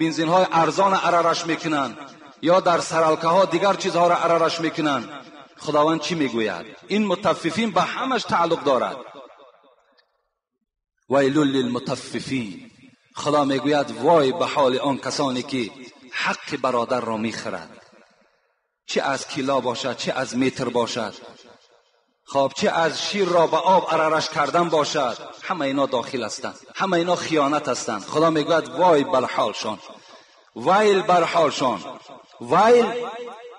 Speaker 6: بنزین‌های ارزان عررش میکنند یا در سرالکه ها دیگر چیزها را عررش میکنند، خداوند چی میگوید؟ این مطففین به همش تعلق دارد. ویل للمطففین. خدا میگوید وای به حال آن کسانی که حق برادر را میخرند، چه از کیلا باشد چه از متر باشد، خب چه از شیر را به آب عررش کردن باشد، همه اینا داخل هستند، همه اینا خیانت هستند. خدا میگوید وای بر حالشان، ویل بر حالشان. ویل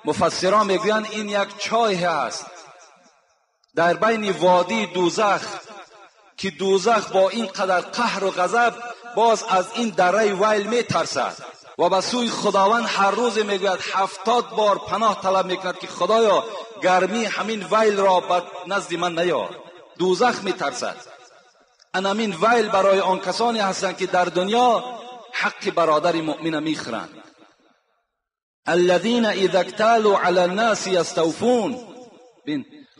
Speaker 6: مفسران میگویند این یک چاه است در بین وادی دوزخ که دوزخ با این قدر قهر و غضب باز از این دره ویل میترسد و به سوی خداوند هر روز میگوید 70 بار پناه طلب میکند که خدایا گرمی همین ویل را به نزد من نیار. دوزخ میترسد. همین ویل برای آن کسانی هستند که در دنیا حق برادر مؤمن میخرند. الذين اذا اكتالوا على الناس يستوفون.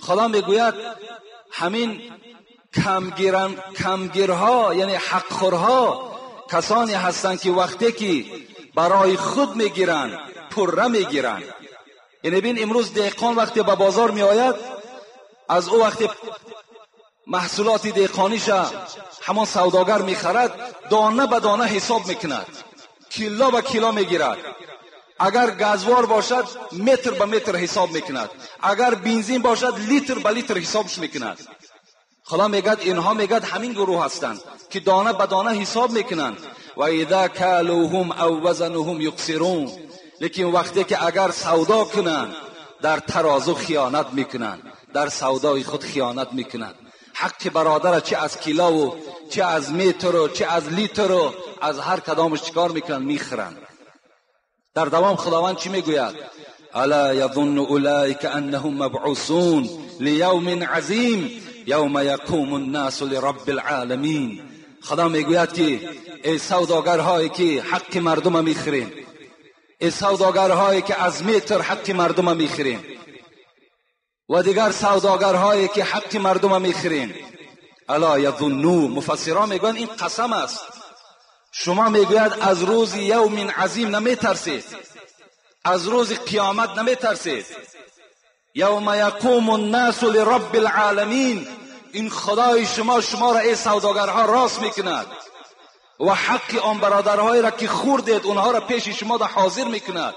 Speaker 6: خدا میگوید همین کمگیرها یعنی حقخورها کسانی هستند که وقتی که برای خود میگیرند پره میگیرند. یعنی بین امروز دهقان وقتی به بازار میآید از او وقتی محصولات دهقانیش همان سوداگر میخرد دانه به دانه حساب میکند، کیلا به کیلا میگیرد. اگر گازوار باشد متر به متر حساب میکند، اگر بنزین باشد لیتر به لیتر حسابش میکند. خدا میگد اینها میگد همین گروه هستند که دانه به دانه حساب میکنند. و اذا کالوهم او وزنهم یقصرون. لیکن وقتی که اگر سودا کنند در ترازو خیانت میکنند، در سودای خود خیانت میکنند. حق برادر چه از کیلا و چه از متر و چه از لیتر و از هر کدامش چیکار میکنند؟ میخرند. در دوام خداوند چی میگوید؟ الا یظن اولئک انهم مبعوثون لیوم عظیم یوم یقوم الناس لرب العالمین. خدا میگوید که ای سوداگرهایی که حق مردم میخرین، این سوداگرهایی که از متر حق مردم میخرین و دیگر سوداگرهایی که حق مردم میخرین. الا یظنوا، مفسران میگن این قسم است. شما میگوید از روز یوم عظیم نمیترسید؟ از روز قیامت نمیترسید؟ یوم یقوم الناس لرب العالمین، این خدای شما را ای سوداگرها راست میکند و حق آن برادرهایی را که خوردید اونها را پیش شما را حاضر میکند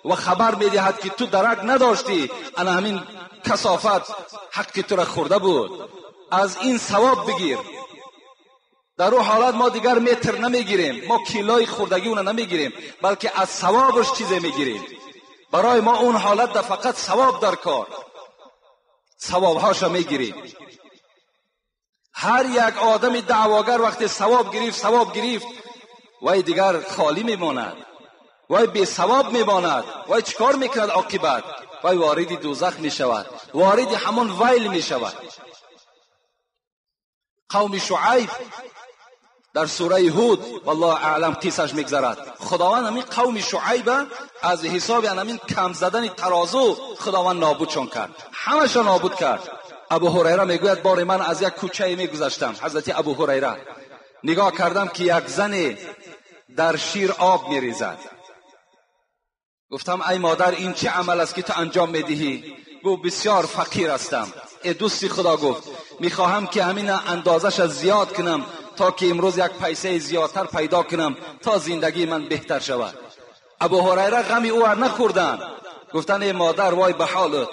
Speaker 6: و خبر میدهد که تو درک نداشتی، انا همین کثافت حق تو را خورده بود، از این ثواب بگیر. در اون حالت ما دیگر متر نمیگیریم، ما کیلوی خوردگی اون نمیگیریم، بلکه از ثوابش چیزی میگیریم. برای ما اون حالت در فقط ثواب در کار، ثوابهاش میگیریم. هر یک آدم دعواگر وقتی ثواب گرفت وای دیگر خالی میماند، وای بی ثواب میماند، وای چیکار میکند عاقبت؟ وای وارد دوزخ میشود، وارد همون ویل میشود. قوم شعیب در سوره هود والله اعلم قصهش میگذرد، خداوند همین قوم شعیب از حساب همین کم زدن ترازو خداوند نابودشون کرد، همشون نابود کرد. ابو هریره میگوید بار من از یک کوچه میگذشتم، حضرت ابو هریره، نگاه کردم که یک زن در شیر آب میریزد. گفتم ای مادر این چه عمل است که تو انجام میدهی؟ گفت بسیار فقیر هستم. ای دوستی خدا گفت میخواهم که همین اندازش از زیاد کنم تا که امروز یک پیسه زیادتر پیدا کنم تا زندگی من بهتر شود. ابو هریره غمی او نخوردن، گفتن ای مادر وای به حالت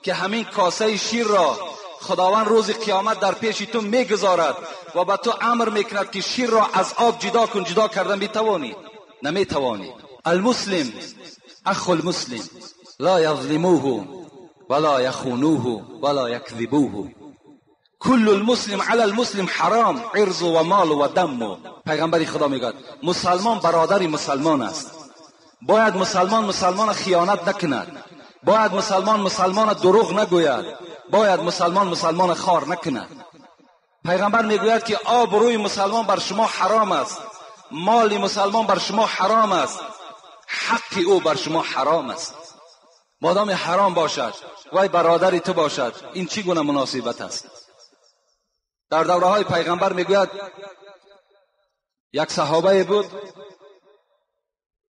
Speaker 6: که همین کاسه شیر را خداوند روز قیامت در پیش تو میگذارد و به تو امر میکند که شیر را از آب جدا کن، جدا کردن میتوانی؟ نمیتوانی. المسلم اخو المسلم لا یظلموه ولا یخونوه ولا یکذبوه، کل المسلم علی المسلم حرام عرض و مال و دم. پیغمبر خدا میگه مسلمان برادر مسلمان است، باید مسلمان خیانت نکند، باید مسلمان دروغ نگوید، باید مسلمان خار نکند. پیغمبر میگوید که آبروی مسلمان بر شما حرام است، مال مسلمان بر شما حرام است، حق او بر شما حرام است. مادام حرام باشد وای برادری تو باشد، این چی گونه مناسبت است؟ در دوره های پیغمبر میگوید یک صحابه بود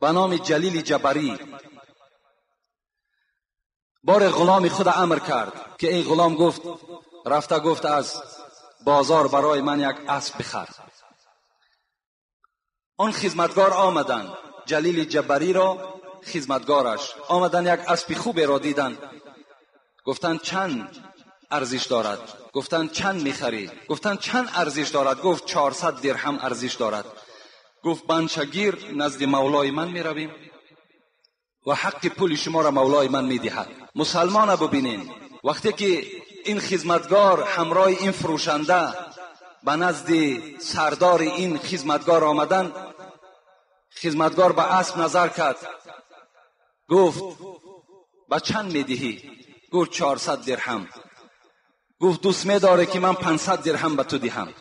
Speaker 6: به نام جلیل جبری، بار غلام خود امر کرد که این غلام گفت رفته گفت از بازار برای من یک اسب بخر. آن خدمتگار آمدن، جلیل جبری را خدمتگارش آمدن یک اسب خوب را دیدن، گفتن چند ارزش دارد؟ گفتن چند میخری؟ گفتن چند ارزش دارد؟ گفت 400 درهم ارزش دارد. گفت بنچگیر نزد مولای من میرویم و حق پول شما را مولای من میدهد. مسلمان ببینین وقتی که این خدمتگار همراه این فروشنده به نزد سردار این خدمتگار آمدن، خدمتگار به اسب نظر کرد، گفت به چند میدهی؟ گفت 400 درهم. گفت دوست می‌داره که من 500 درهم به تو دهم.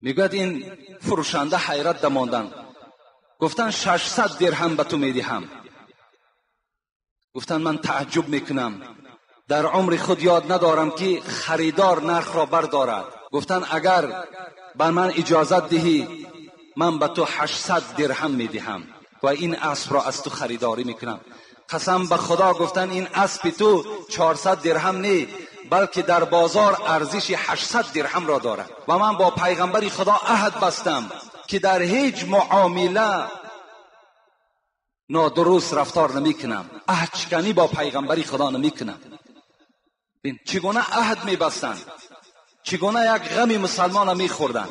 Speaker 6: میگوید این فروشنده حیرت دماندن، گفتن 600 درهم به تو میدهم. گفتن من تعجب میکنم، در عمر خود یاد ندارم که خریدار نرخ را بردارد. گفتن اگر بر من اجازت دهی من به تو 800 درهم میدهم و این اسب را از تو خریداری میکنم. قسم به خدا گفتن این اسب تو 400 درهم نه بلکه در بازار ارزش 800 درهم را دارد و من با پیغمبر خدا عهد بستم که در هیچ معامله نادرست رفتار نمیکنم، عهد شکنی با پیغمبر خدا نمیکنم. ببین چگونه عهد میبستند، چگونه یک غم مسلمان میخوردند.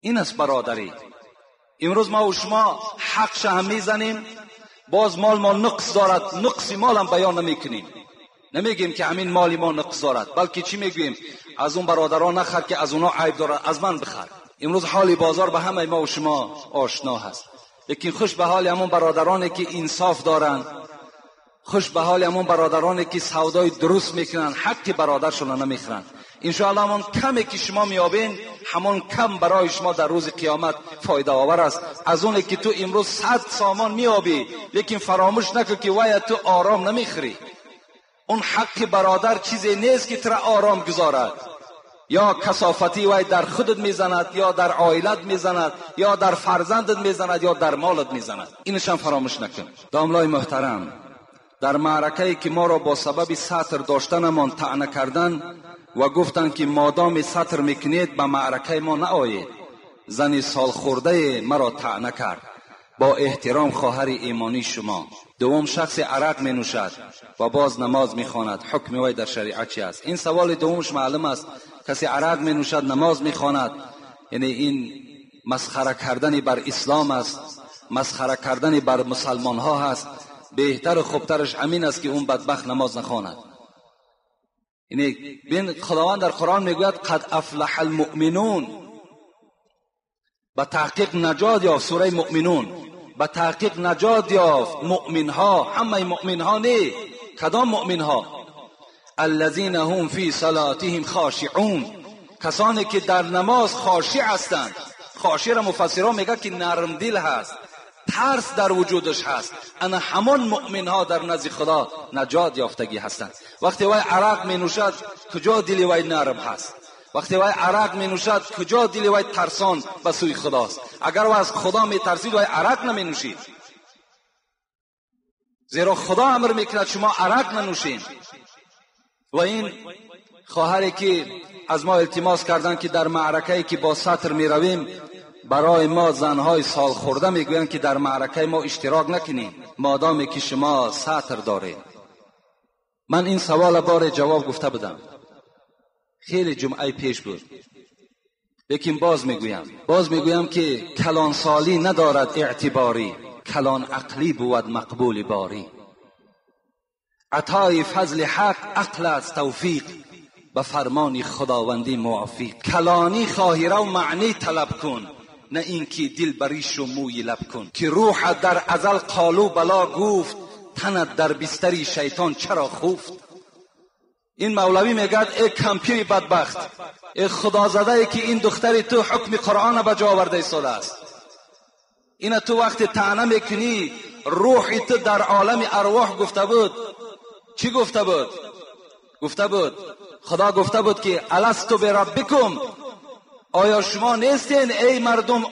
Speaker 6: این است برادری. امروز ما و شما حقش هم میزنیم، باز مال ما نقص دارد، نقص مال هم بیان نمیکنیم، نمیگیم که همین مالی ما نقص دارد، بلکه چی میگویم؟ از اون برادران نخر که از اونا عیب دارد، از من بخر. امروز حال بازار به همه ما و شما آشنا هست، لیکن خوش به حال همون برادرانی که انصاف دارند، خوش به حال همون برادرانی که سودای درست میکنن، حق برادرشون نمیخرند. انشاءالله همون کمی که شما میابین همون کم برای شما در روز قیامت فایده آور است، از اون که تو امروز 100 سامان میابی لیکن فراموش نکن که وای تو آرام نمیخری. اون حق برادر چیزی نیست که تر آرام گذارد، یا کثافتی وای در خودت میزند، یا در عائلت میزند، یا در فرزندت میزند، یا در مالت میزند. اینشان فراموش نکن. داملای محترم، در معرکه‌ای که ما را با سبب سطر داشتنمان طعنه کردن و گفتند که مادام سطر میکنید به معرکه ما نآیید، زن سال خورده مرا طعنه کرد. با احترام خواهر ایمانی شما. دوم شخص عرق می نوشد و باز نماز می خواند، حکم وی در شریعت چی است؟ این سوال دومش معلوم است. کسی عرق می نوشد نماز می خواند، یعنی این مسخره کردن بر اسلام است، مسخره کردن بر مسلمان ها است. بهتر و خوبترش همین است که اون بدبخت نماز نخواند. یعنی بین خداوند در قرآن میگوید قد افلح المؤمنون، به تحقیق نجات یافت. سوره مؤمنون به تحقیق نجات یافت مؤمن ها، همه مؤمن ها نه. کدام مؤمن ها؟ الذين هم فی صلاتهم خاشعون، کسانی که در نماز خاشع هستند. خاشع را مفسران میگه که نرم دل هست، ترس در وجودش هست. انا همان مؤمن ها در نزد خدا نجات یافتگی هستند. وقتی وای عرق می نوشد کجا دل وای نرم هست؟ وقتی وای عرق می نوشد کجا دل وای ترسان به سوی خداست؟ اگر وای از خدا می ترسید وای عرق نمی نوشید، زیرا خدا امر میکند شما عرق ننوشین. و این خواهری که از ما التماس کردن که در معرکه‌ای که با سطر می رویم برای ما زنهای سال خورده میگویند که در معرکه ما اشتراک نکنیم مادامی که شما سطر دارید. من این سوال بار جواب گفته بودم، خیلی جمعه پیش بود، لیکن باز میگویم که کلان سالی ندارد اعتباری، کلان عقلی بود مقبول باری. عطای فضل حق عقل است توفیق، به فرمان خداوندی موافق. کلانی خواهی رو معنی طلب کن، نه اینکه دل بریش و موی لب کن. که روح در ازل قالو بلا گفت، تنت در بستری شیطان چرا خفت. این مولوی میگد ای کمپیر بدبخت، ای خدا زده ای که این دختری تو حکم قرآن به جا آورده ایستاده است. این تو وقت طعنه میکنی روح تو در عالم ارواح گفته بود. چی گفته بود؟ گفته بود خدا گفته بود که الستو بربکم، آیا شما نیستین ای مردم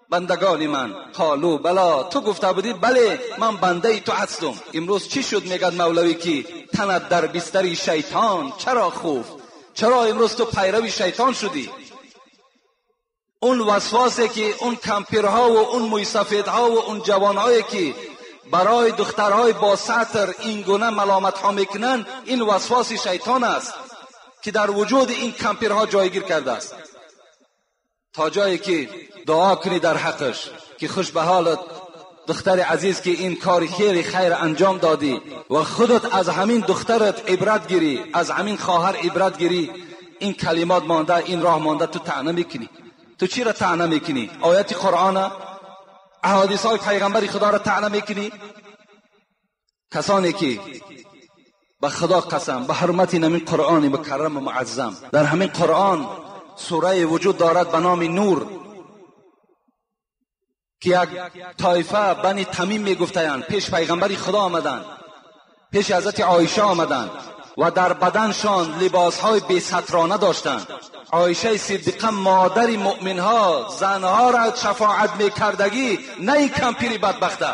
Speaker 6: بندگان من؟ قالو بلا، تو گفته بودی بله من بنده تو هستم. امروز چی شد؟ میگد مولوی که تنت در بستری شیطان چرا خفت. چرا امروز تو پیرو شیطان شدی؟ اون وسواسی که اون کمپیرها و اون موسفیدها و اون جوانهایی که برای دخترهای با سطر این گونه ملامت ها میکنن، این وسواس شیطان است که در وجود این کمپیرها جایگیر کرده است. تا جایی که دعا کنی در حقش که خوش به حالت دختر عزیز که این کار خیر انجام دادی و خودت از همین دخترت عبرت گیری، از همین خواهر عبرت گیری. این کلمات مانده، این راه مانده، تو طعنه میکنی. تو چی را طعنه میکنی؟ آیات قرآن، احادیث های پیغمبر خدا را طعنه میکنی؟ کسانی که به خدا قسم به حرمت همین قرآن مکرم و معظم، در همین قرآن سوره وجود دارد به نام نور که یک طایفه بنی تمیم میگفتند پیش پیغمبر خدا آمدند، پیش حضرت عایشه آمدند و در بدنشان لباسهای بی سترانه داشتند. عایشه صدیقه مادر مؤمنها زنها را شفاعت میکردگی، نه این کمپیری بدبخته،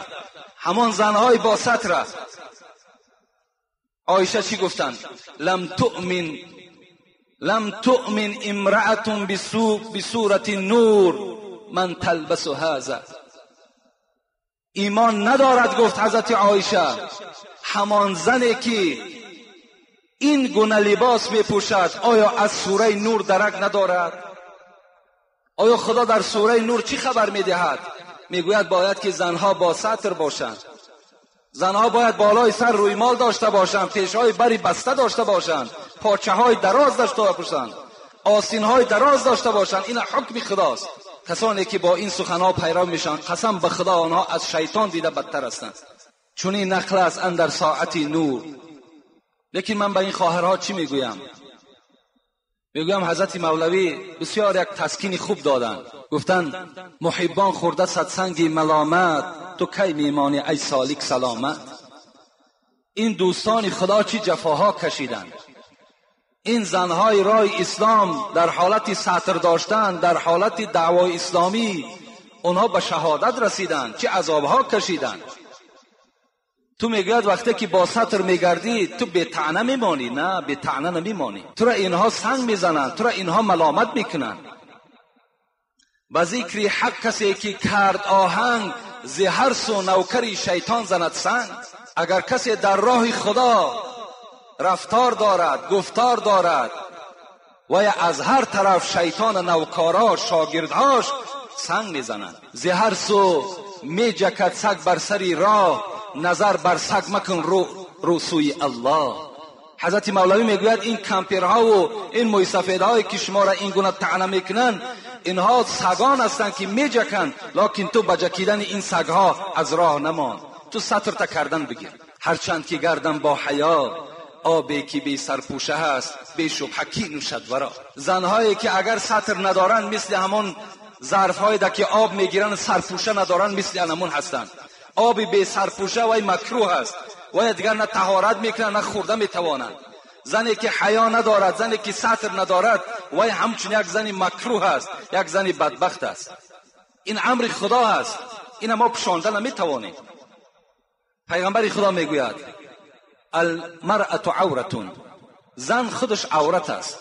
Speaker 6: همان زنهای با ستر. عایشه چی گفتند؟ لم تؤمن امرأة بصورت نور من تلبس هذا. ایمان ندارد، گفت حضرت عایشه، همان زنی که این گونه لباس میپوشد آیا از سوره نور درک ندارد؟ آیا خدا در سوره نور چی خبر میدهد؟ میگوید باید که زنها با ستر باشند، زنها باید بالای سر روی مال داشته باشند، پیشهای بری بسته داشته باشند، پاچه های دراز داشته باشند، آستین های دراز داشته باشند. این حکم خداست. کسانی که با این سخنها پیرو میشن قسم به خدا آنها از شیطان دیده بدتر هستند. چون این نقل است اندر ساعتی نور. لیکن من به این خواهرها چی میگویم؟ میگویم حضرت مولوی بسیار یک تسکین خوب دادن، گفتن محبان خورده صدسنگ ملامت، تو کی میمانی ای سالک سلامت. این دوستان خدا چی جفاها کشیدند. این زنهای راه اسلام در حالت سطر داشتن، در حالت دعوای اسلامی اونها به شهادت رسیدند، چه عذابها کشیدند. تو میگوید وقتی که با سطر میگردی تو به طعنه میمانی؟ نه، به طعنه نمیمانی. تو را اینها سنگ میزنند، تو را اینها ملامت میکنند. با ذکر حق کسی که کرد آهنگ، ز هر سو نوکری شیطان زند سنگ. اگر کسی در راه خدا رفتار دارد، گفتار دارد و یا از هر طرف شیطان نوکارا شاگردهاش سنگ میزنند. ز هر سو میجکد سگ بر سری راه، نظر بر سگ مکن رو سوی الله. حضرت مولوی میگوید این کمپیرها و این موی سفیدهایی که شما را این گونه طعنه میکنن، اینها سگان هستند که میجکن، لکن تو بجکیدن این سگها از راه نمان. تو سطر تا کردن بگیر. هرچند که گردم با حیا، آبی که بی سرپوشه هست بی شبهه کی نوشد ورا. زنهایی که اگر سطر ندارن مثل همون ظرف‌های ده که آب میگیرن سرپوشه ندارن مثل همون هستند. آبی بی سرپوشه وای مکروه است، وای دیگر نه طهارت میکنن نه خورده میتوانند. زنی که حیا ندارد، زنی که سطر ندارد، وای همچون یک زنی مکروه است، یک زنی بدبخت است. این امر خدا است، این ما پشانده نمیتوانیم. پیغمبر خدا میگوید المرأة عورة، زن خودش عورت است.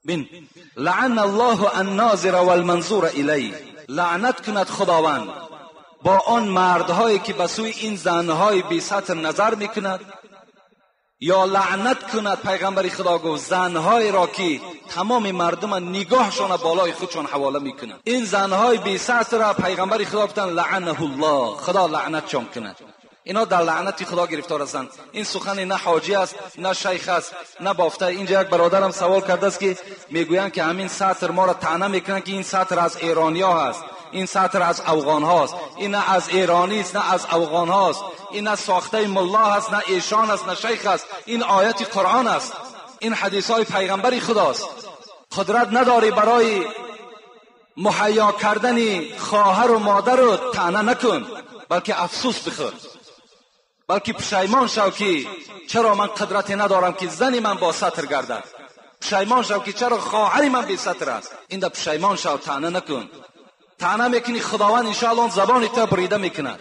Speaker 6: بین لعن الله الناظر والمنظور الیه، لعنت کند خداوند با آن مردهایی که به سوی این زنهای بی سطر نظر میکند، یا لعنت کند پیغمبر خدا گفت زنهای را که تمام مردم نگاهشان بالای خودشان حواله میکنند. این زنهای بی سطر را پیغمبر خدا گفتن لعنه الله، خدا لعنتشان کند. اینا در لعنت خدا گرفتار هستند. این سخن نه حاجی است نه شیخ است نه بافته. اینجا یک برادرم سوال کرده است که میگویند که همین سطر ما را طعنه میکنند که این سطر از ایرانیا هست، این سطر از افغان هاست. این نه از ایرانی است نه از افغان هاست، این نه ساخته ملا هست نه ایشان است نه شیخ است، این آیت قرآن است، این حدیث های پیغمبر خداست. قدرت نداری برای مهیا کردن خواهر و مادر رو طعنه نکن، بلکه افسوس بخور، بلکه پشیمان شو که چرا من قدرتی ندارم که زنی من با سطر گردد. پشیمان شو که چرا خواهری من بی سطر است. این ده پشیمان شو، طعنه نکن. طعنه میکنی خداوند انشاءالله زبان تو بریده میکند.